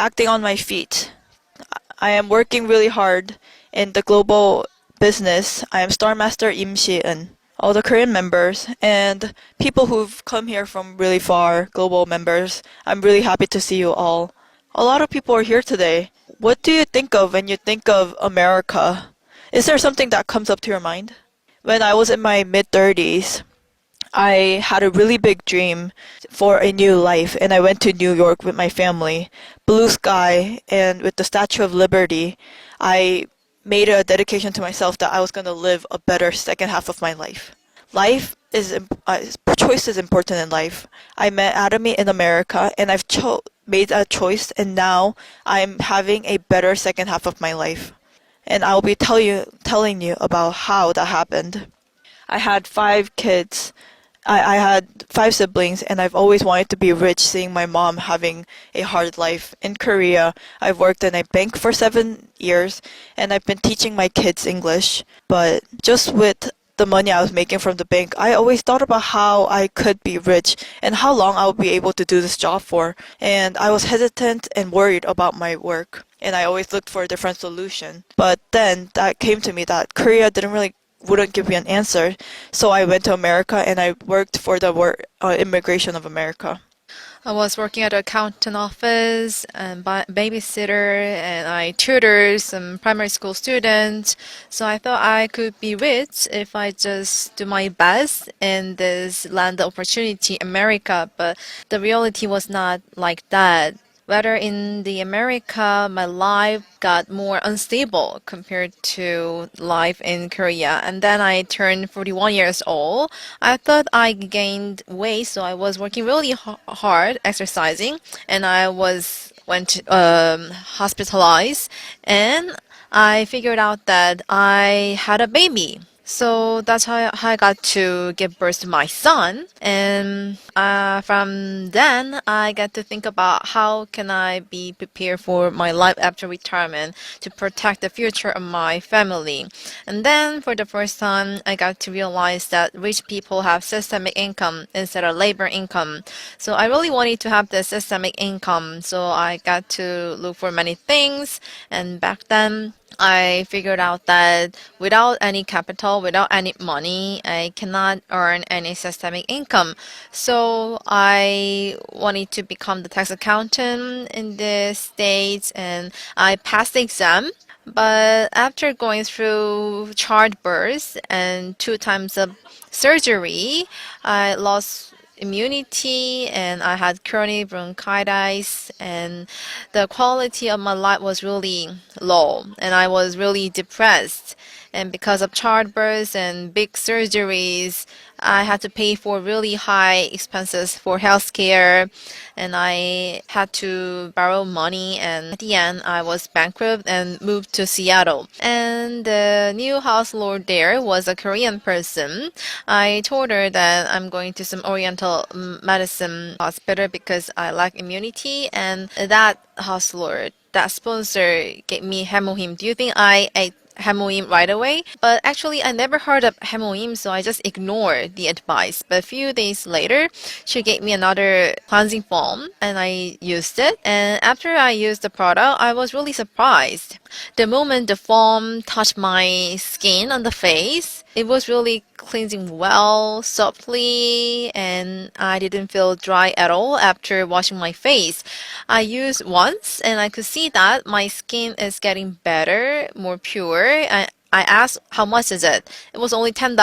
acting on my feet. I am working really hard in the global business. I am Star Master Im Si-eun. All the Korean members and people who've come here from really far, global members, I'm really happy to see you all. A lot of people are here today. What do you think of when you think of America? Is there something that comes up to your mind? When I was in my mid 30s, I had a really big dream for a new life, and I went to New York with my family. Blue sky, and with the Statue of Liberty, I made a dedication to myself that I was going to live a better second half of my life. Life is choice is important in life. I met Atomy in America, and I've made that choice, and now I'm having a better second half of my life. And I'll be telling you about how that happened. I had 5 kids. I had 5 siblings, and I've always wanted to be rich, seeing my mom having a hard life. In Korea, I've worked in a bank for 7 years, and I've been teaching my kids English. But just with the money I was making from the bank, I always thought about how I could be rich and how long I would be able to do this job for. And I was hesitant and worried about my work, and I always looked for a different solution. But then that came to me that Korea wouldn't give me an answer. So I went to America and I worked for the immigration of America. I was working at an accountant office and babysitter, and I tutored some primary school students. So I thought I could be rich if I just do my best in this land of opportunity, America. But the reality was not like that. Rather, in the America, my life got more unstable compared to life in Korea. And then I turned 41 years old. I thought I gained weight, so I was working really hard, exercising, and I went hospitalized, and I figured out that I had a baby. So that's how I got to give birth to my son. And from then, I got to think about how can I be prepared for my life after retirement to protect the future of my family. And then, for the first time, I got to realize that rich people have systemic income instead of labor income. So I really wanted to have the systemic income. So I got to look for many things. And back then, I figured out that without any capital, without any money, I cannot earn any systemic income. So I wanted to become the tax accountant in the States, and I passed the exam. But after going through childbirth and 2 times of surgery, I lost immunity and I had chronic bronchitis, and the quality of my life was really low, and I was really depressed. And because of childbirth and big surgeries, I had to pay for really high expenses for healthcare, and I had to borrow money, and at the end I was bankrupt and moved to Seattle. And the new house lord there was a Korean person. I told her that I'm going to some oriental medicine hospital because I lack immunity, and that house lord, that sponsor, gave me hemohim. Do you think I ate hemohim right away? But actually, I never heard of hemohim, so I just ignored the advice. But a few days later, she gave me another cleansing foam, and I used it. And after I used the product, I was really surprised. The moment the foam touched my skin on the face, it was really cleansing well, softly, and I didn't feel dry at all after washing my face. I used once, and I could see that my skin is getting better, more pure. I asked, how much is it? It was only $10.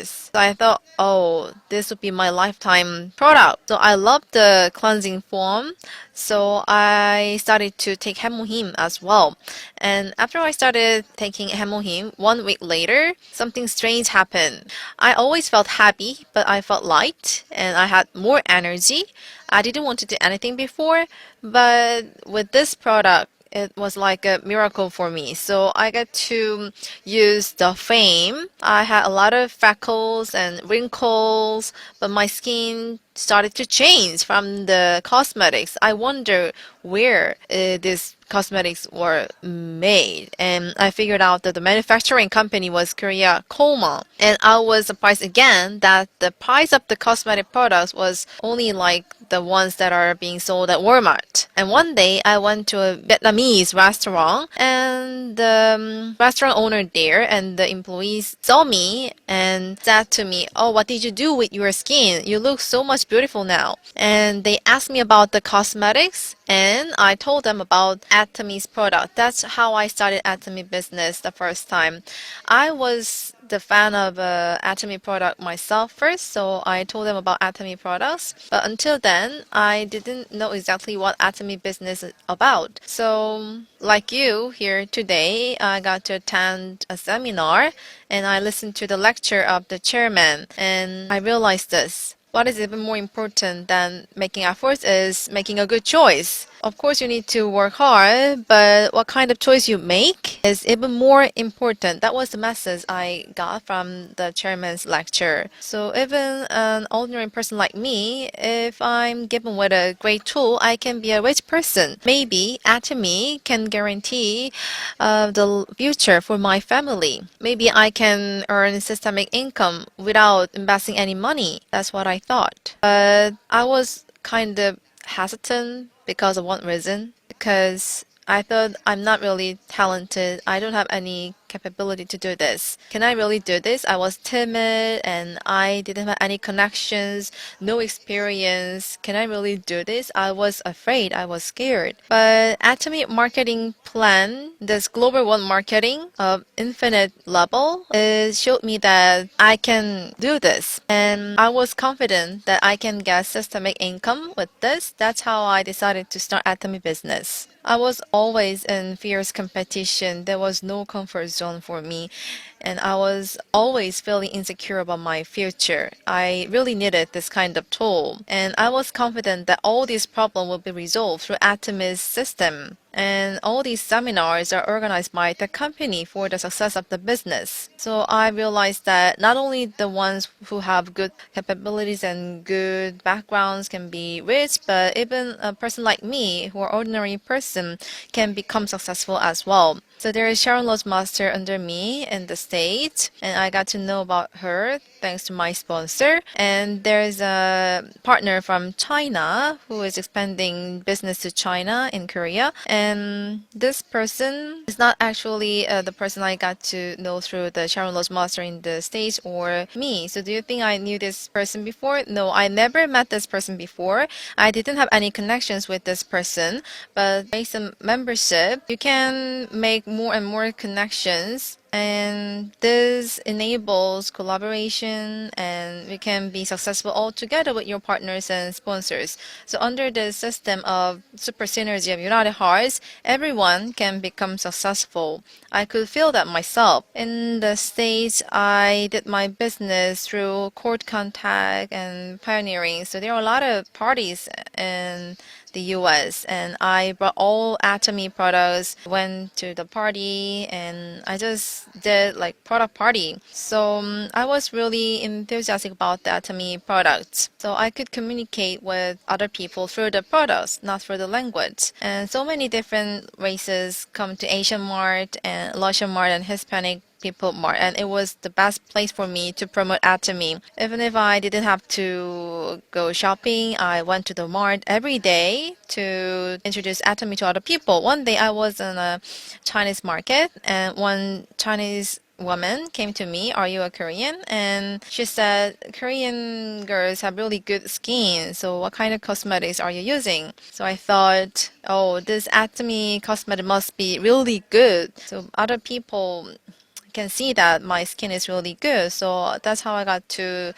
So I thought, oh, this would be my lifetime product. So I loved the cleansing foam. So I started to take hemohim as well. And after I started taking hemohim, 1 week later, something strange happened. I always felt happy, but I felt light and I had more energy. I didn't want to do anything before, but with this product, it was like a miracle for me. So I got to use the fame. I had a lot of freckles and wrinkles, but my skin started to change from the cosmetics. I wonder where these cosmetics were made, and I figured out that the manufacturing company was Korea Coma. And I was surprised again that the price of the cosmetic products was only like the ones that are being sold at Walmart. And one day I went to a Vietnamese restaurant, and the restaurant owner there and the employees saw me and said to me, "Oh, what did you do with your skin? You look so much beautiful now." And they asked me about the cosmetics, and I told them about Atomy's product. That's how I started Atomy business the first time. I was the fan of Atomy product myself first, so I told them about Atomy products. But until then, I didn't know exactly what Atomy business is about. So, like you here today, I got to attend a seminar and I listened to the lecture of the chairman, and I realized this. What is even more important than making efforts is making a good choice. Of course, you need to work hard, but what kind of choice you make is even more important. That was the message I got from the chairman's lecture. So even an ordinary person like me, if I'm given with a great tool, I can be a rich person. Maybe Atomy can guarantee the future for my family. Maybe I can earn systemic income without investing any money. That's what I thought. But I was kind of hesitant because of one reason. Because I thought I'm not really talented. I don't have any capability to do this. Can I really do this? I was timid and I didn't have any connections, no experience. Can I really do this? I was afraid. I was scared. But Atomy marketing plan, this global one marketing of infinite level, it showed me that I can do this. And I was confident that I can get systemic income with this. That's how I decided to start Atomy business. I was always in fierce competition. There was no comfort zone for me, and I was always feeling insecure about my future. I really needed this kind of tool, and I was confident that all these problems will be resolved through Atomy's system. And all these seminars are organized by the company for the success of the business. So I realized that not only the ones who have good capabilities and good backgrounds can be rich, but even a person like me, who are ordinary person, can become successful as well. So there is Sharon Lowe's master under me in the States, and I got to know about her thanks to my sponsor. And there's a partner from China who is expanding business to China in Korea. And this person is not actually the person I got to know through the Sharon Lowe's master in the States or me. So do you think I knew this person before? No, I never met this person before. I didn't have any connections with this person, but based on membership, you can make more and more connections, and this enables collaboration, and we can be successful all together with your partners and sponsors. So under the system of super synergy of United Hearts, everyone can become successful. I could feel that myself. In the States, I did my business through court contact and pioneering. So there are a lot of parties in the US, and I brought all Atomy products, went to the party, and I just did like product party. So I was really enthusiastic about the Atomy products. So I could communicate with other people through the products, not through the language. And so many different races come to Asian Mart and Russian Mart and Hispanic people mart, and it was the best place for me to promote Atomy. Even if I didn't have to go shopping, I went to the mart every day to introduce Atomy to other people. One day I was in a Chinese market, and one Chinese woman came to me, "Are you a Korean?" And she said, "Korean girls have really good skin, so what kind of cosmetics are you using?" So I thought, oh, this Atomy cosmetic must be really good. So other people can see that my skin is really good. So that's how I got to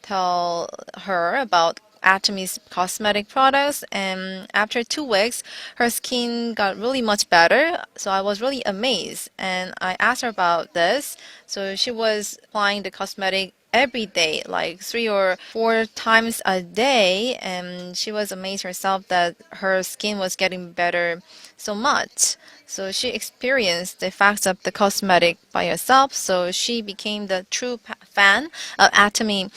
tell her about Atomy's cosmetic products. And after 2 weeks, her skin got really much better. So I was really amazed. And I asked her about this. So she was applying the cosmetic every day, like 3 or 4 times a day, and she was amazed herself that her skin was getting better so much. So she experienced the effects of the cosmetic by herself, so she became the true fan of Atomy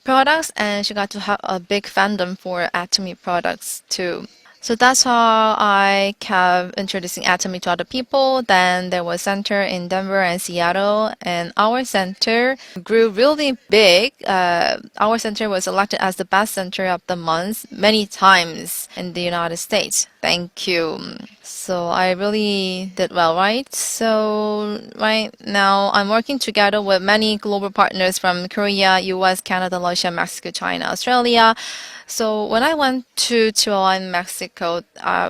products, and she got to have a big fandom for Atomy products too. So that's how I kept introducing Atomy to other people. Then there was center in Denver and Seattle, and our center grew really big. Our center was elected as the best center of the month many times in the United States. Thank you. So I really did well, right? So right now I'm working together with many global partners from Korea, US, Canada, Russia, Mexico, China, Australia. So when I went to Chihuahua in Mexico,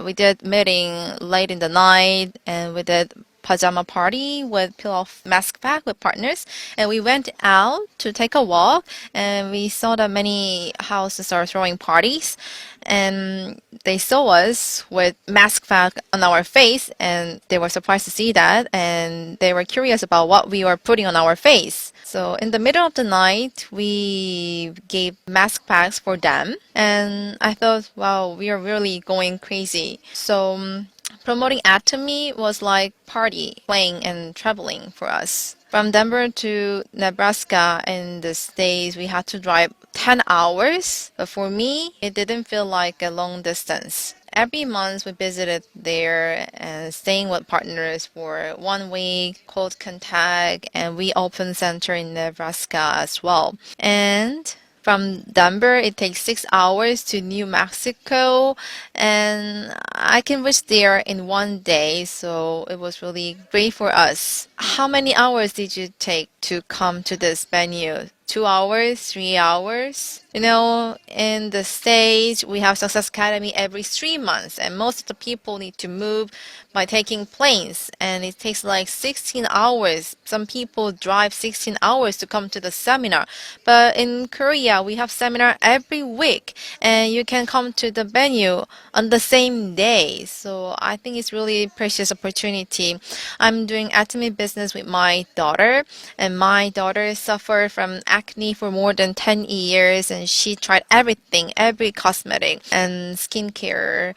we did meeting late in the night, and we did pajama party with peel-off mask pack with partners, and we went out to take a walk, and we saw that many houses are throwing parties, and they saw us with mask pack on our face, and they were surprised to see that, and they were curious about what we were putting on our face. So in the middle of the night, we gave mask packs for them, and I thought, wow, we are really going crazy. So promoting Atomy was like party, playing, and traveling for us. From Denver to Nebraska in the States, we had to drive 10 hours, but for me, it didn't feel like a long distance. Every month we visited there and staying with partners for 1 week, close contact, and we opened center in Nebraska as well. And from Denver, it takes 6 hours to New Mexico, and I can reach there in 1 day, so it was really great for us. How many hours did you take to come to this venue? 2 hours, 3 hours? You know, in the States, we have Success Academy every 3 months, and most of the people need to move by taking planes, and it takes like 16 hours. Some people drive 16 hours to come to the seminar. But in Korea, we have seminar every week, and you can come to the venue on the same day. So I think it's really precious opportunity. I'm doing Atomy business with my daughter, and my daughter suffered from acne for more than 10 years, and she tried everything, every cosmetic and skincare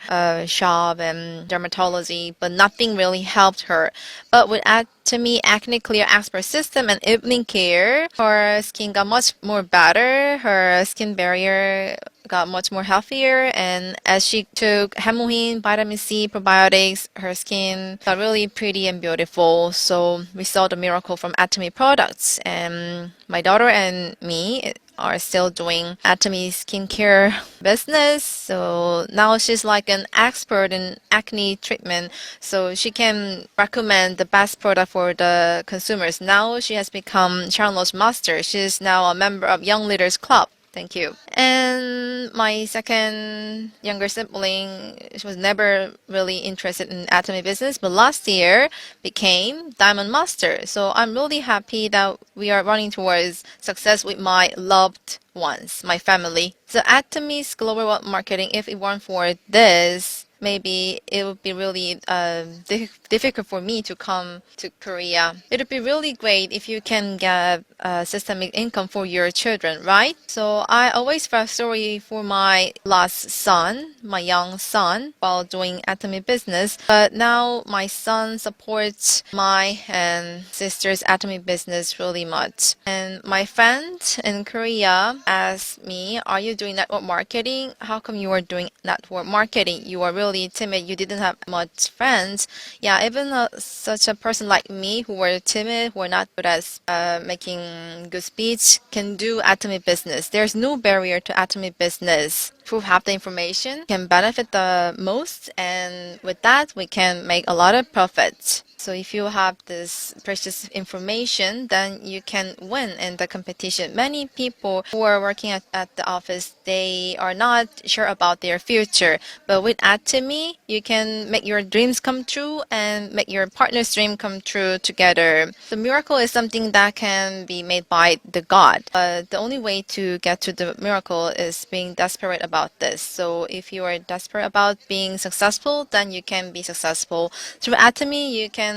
shop and dermatology, but nothing really helped her. But with Atomy Acne Clear Expert System and evening care, her skin got much more better. Her skin barrier got much more healthier, and as she took hemoine, vitamin C, probiotics, her skin got really pretty and beautiful. So we saw the miracle from Atomy products, and my daughter and me are still doing Atomy skincare business. So now she's like an expert in acne treatment, so she can recommend the best product for the consumers. Now she has become Charlotte's Master. She's now a member of Young Leaders Club. Thank you. And my second younger sibling, she was never really interested in Atomy business, but last year became Diamond Master. So I'm really happy that we are running towards success with my loved ones, my family. So Atomy's global marketing, if it weren't for this, maybe it would be really difficult for me to come to Korea. It would be really great if you can get systemic income for your children, right? So I always felt sorry for my last son, my young son, while doing Atomy business. But now my son supports my and sister's Atomy business really much. And my friend in Korea asked me, "Are you doing network marketing? How come you are doing network marketing? You are really timid. You didn't have much friends." Yeah, even such a person like me who were timid, who are not good at making good speech, can do Atomy business. There's no barrier to Atomy business. Who have the information can benefit the most, and with that we can make a lot of profit. So if you have this precious information, then you can win in the competition. Many people who are working at the office, they are not sure about their future. But with Atomy, you can make your dreams come true and make your partner's dream come true together. The miracle is something that can be made by the God. But the only way to get to the miracle is being desperate about this. So if you are desperate about being successful, then you can be successful. Through Atomy, you can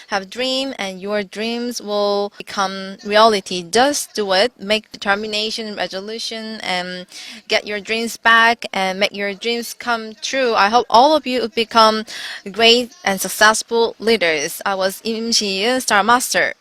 have dream, and your dreams will become reality. Just do it. Make determination, resolution, and get your dreams back and make your dreams come true. I hope all of you become great and successful leaders. I was Im Shi-eun, Star Master.